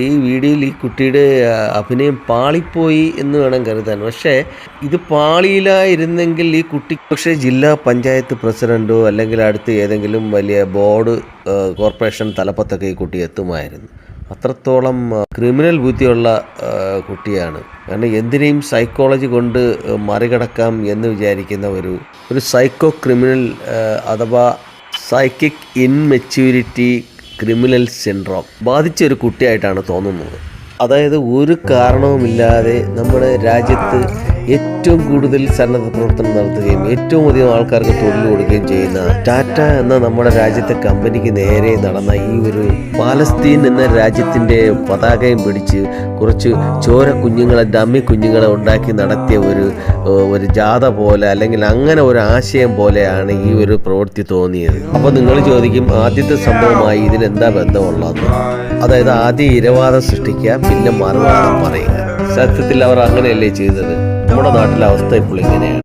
ഈ വീഡിയോയിൽ ഈ കുട്ടിയുടെ അഭിനയം പാളിപ്പോയി എന്ന് വേണം കരുതാൻ. പക്ഷേ ഇത് പാളിയിലായിരുന്നെങ്കിൽ ഈ കുട്ടി പക്ഷേ ജില്ലാ പഞ്ചായത്ത് പ്രസിഡൻറ്റോ അല്ലെങ്കിൽ അടുത്ത് ഏതെങ്കിലും വലിയ ബോർഡ് കോർപ്പറേഷൻ തലപ്പത്തൊക്കെ ഈ കുട്ടി എത്തുമായിരുന്നു. അത്രത്തോളം ക്രിമിനൽ ബുദ്ധിയുള്ള കുട്ടിയാണ്. കാരണം എന്തിനേയും സൈക്കോളജി കൊണ്ട് മറികടക്കാം എന്ന് വിചാരിക്കുന്ന ഒരു സൈക്കോ ക്രിമിനൽ അഥവാ സൈക്കിക് ഇൻമെച്യൂരിറ്റി ക്രിമിനൽ സിൻഡ്രോം ബാധിച്ച ഒരു കുട്ടിയായിട്ടാണ് തോന്നുന്നത്. അതായത് ഒരു കാരണവുമില്ലാതെ നമ്മുടെ രാജ്യത്ത് ഏറ്റവും കൂടുതൽ സന്നദ്ധ പ്രവർത്തനം നടത്തുകയും ഏറ്റവും അധികം ആൾക്കാർക്ക് തൊഴിൽ കൊടുക്കുകയും ചെയ്യുന്ന ടാറ്റ എന്ന നമ്മുടെ രാജ്യത്തെ കമ്പനിക്ക് നേരെ നടന്ന ഈ ഒരു പാലസ്തീൻ എന്ന രാജ്യത്തിൻ്റെ പതാകയും പിടിച്ച് കുറച്ച് ചോര കുഞ്ഞുങ്ങളെ ഡമ്മി കുഞ്ഞുങ്ങളെ ഉണ്ടാക്കി നടത്തിയ ഒരു ജാഥ പോലെ അല്ലെങ്കിൽ അങ്ങനെ ഒരു ആശയം പോലെയാണ് ഈ ഒരു പ്രവൃത്തി തോന്നിയത്. അപ്പോൾ നിങ്ങൾ ചോദിക്കും ആദ്യത്തെ സംഭവമായി ഇതിനെന്താ ബന്ധമുള്ളത്? അതായത് ആദ്യം ഇരവാദം സൃഷ്ടിക്കുക, പിന്നെ മറുവാദം പറയുക. സത്യത്തിൽ അവർ അങ്ങനെയല്ലേ ചെയ്തത്? നമ്മുടെ നാട്ടിലെ അവസ്ഥ ഇപ്പോൾ ഇങ്ങനെയാണ്.